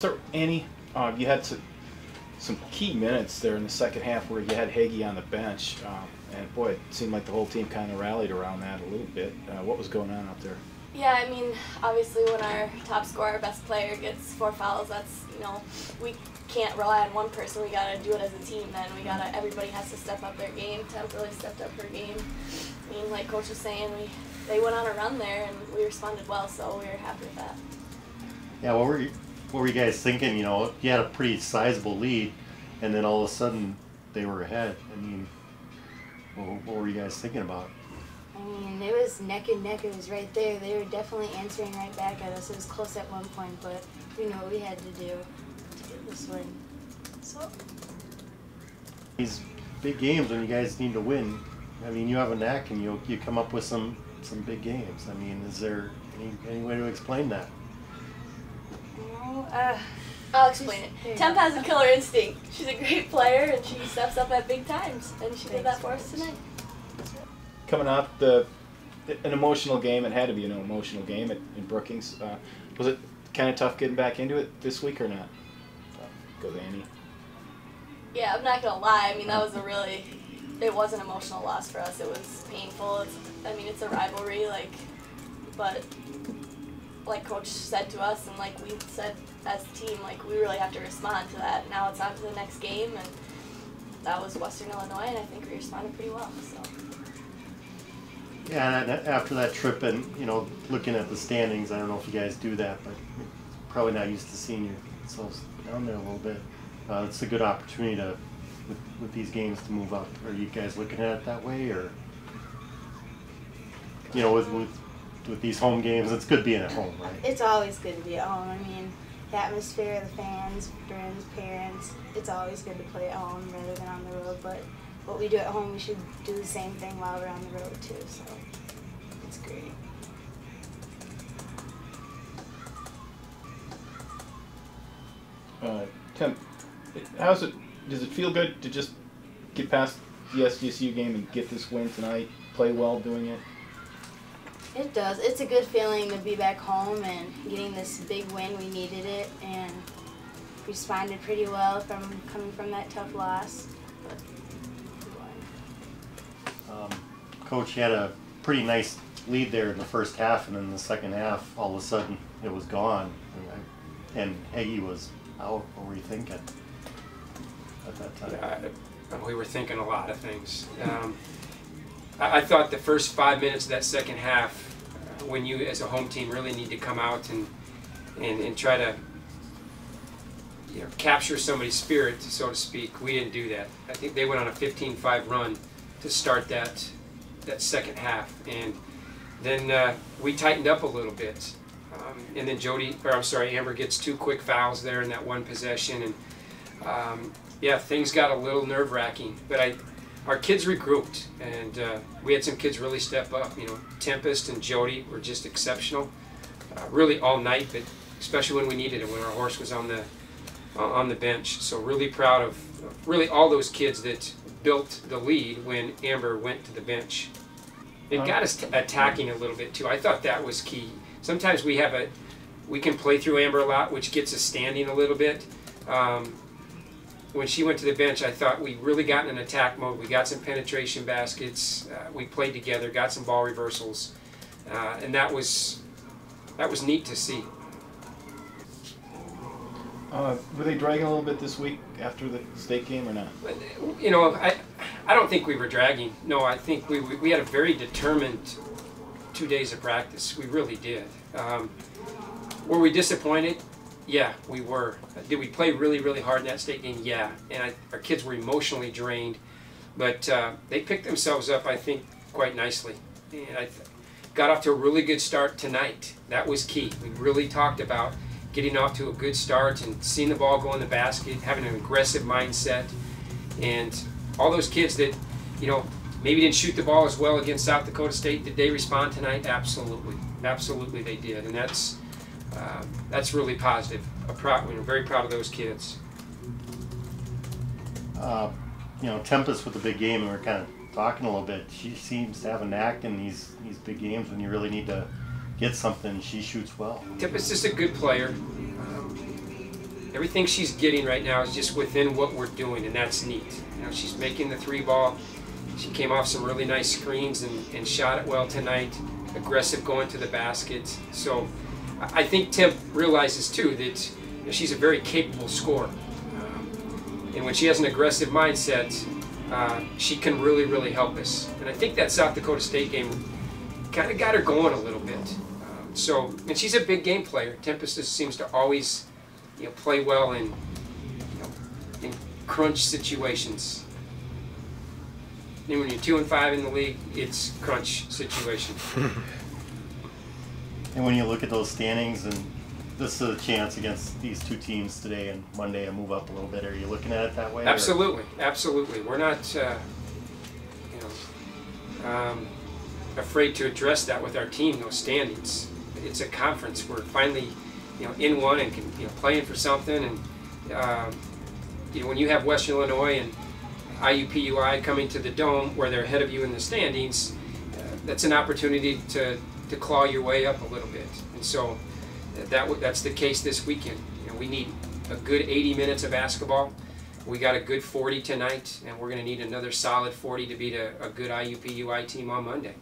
So, Annie, you had some key minutes there in the second half where you had Hagee on the bench, and boy, it seemed like the whole team kind of rallied around that a little bit. What was going on out there? Yeah, I mean, obviously when our top scorer, our best player, gets 4 fouls, that's, we can't rely on one person. We got to do it as a team then. Everybody has to step up their game. Temp really stepped up her game. I mean, like Coach was saying, they went on a run there and we responded well, so we were happy with that. Yeah, what were you guys thinking? You had a pretty sizable lead, and then all of a sudden they were ahead. I mean, what were you guys thinking about? I mean, it was neck and neck. It was right there. They were definitely answering right back at us. It was close at one point, but we knew what we had to do to get this win. So These big games when you guys need to win, I mean, you have a knack and you come up with some big games. I mean, is there any way to explain that? I'll explain it. Temp has a killer instinct. She's a great player and she steps up at big times, and she did that for us tonight. Coming off an emotional game, it had to be an emotional game in Brookings. Was it kind of tough getting back into it this week or not? Go to Annie. Yeah, I'm not gonna lie. I mean, it was an emotional loss for us. It was painful. It's a rivalry, but like Coach said to us, and like we said as a team, we really have to respond to that. Now it's on to the next game, and that was Western Illinois, and I think we responded pretty well. So. Yeah, and after that trip and, looking at the standings, I don't know if you guys do that, but you're probably not used to seeing yourselves down there a little bit. It's a good opportunity with these games to move up. Are you guys looking at it that way, or, with these home games, it's good being at home, right? It's always good to be at home. I mean, the atmosphere, the fans, friends, parents, it's always good to play at home rather than on the road, but what we do at home, we should do the same thing while we're on the road too, so it's great. Tim, does it feel good to just get past the SDSU game and get this win tonight, play well doing it? It does. It's a good feeling to be back home and getting this big win. We needed it and responded pretty well coming from that tough loss. But Coach, you had a pretty nice lead there in the first half, and then in the second half, all of a sudden, it was gone. And Hagee was out. What were you thinking at that time? We were thinking a lot of things. I thought the first 5 minutes of that second half, when you as a home team really need to come out and try to capture somebody's spirit, so to speak, we didn't do that. I think they went on a 15-5 run to start that second half, and then we tightened up a little bit. And then Amber gets 2 quick fouls there in that one possession, and things got a little nerve-wracking. But our kids regrouped, and we had some kids really step up. Tempestt and Jody were just exceptional, really all night, but especially when we needed it, when our horse was on the bench. So really proud of really all those kids that built the lead when Amber went to the bench. It got us attacking a little bit too. I thought that was key. Sometimes we can play through Amber a lot, which gets us standing a little bit. When she went to the bench, I thought we really got in an attack mode. We got some penetration baskets. We played together, got some ball reversals, and that was neat to see. Were they dragging a little bit this week after the state game or not? I don't think we were dragging. No, I think we had a very determined 2 days of practice. We really did. Were we disappointed? Yeah, we were. Did we play really, really hard in that state game? Yeah. And our kids were emotionally drained, but they picked themselves up, I think, quite nicely. And I got off to a really good start tonight. That was key. We really talked about getting off to a good start and seeing the ball go in the basket, having an aggressive mindset. And all those kids that, maybe didn't shoot the ball as well against South Dakota State, did they respond tonight? Absolutely. Absolutely they did. And that's really positive. We're very proud of those kids. Tempestt with the big game, and we're kind of talking a little bit. She seems to have a knack in these big games when you really need to get something. She shoots well. Tempestt is a good player. everything she's getting right now is just within what we're doing, and that's neat. You know, she's making the 3-ball. She came off some really nice screens and shot it well tonight. Aggressive going to the basket. So I think Temp realizes too that, you know, she's a very capable scorer, and when she has an aggressive mindset, she can really, really help us. And I think that South Dakota State game kind of got her going a little bit. And she's a big game player. Tempestt just seems to always, you know, play well in, you know, in crunch situations. And when you're 2-5 in the league, it's crunch situation. And when you look at those standings, and this is a chance against these two teams today and Monday to move up a little bit, are you looking at it that way? Absolutely, absolutely. We're not, afraid to address that with our team. Those standings. It's a conference. We're finally, you know, in one and can, you know, playing for something. And you know, when you have Western Illinois and IUPUI coming to the Dome, where they're ahead of you in the standings, that's an opportunity to claw your way up a little bit. And so that's the case this weekend. You know, we need a good 80 minutes of basketball. We got a good 40 tonight, and we're going to need another solid 40 to beat a good IUPUI team on Monday.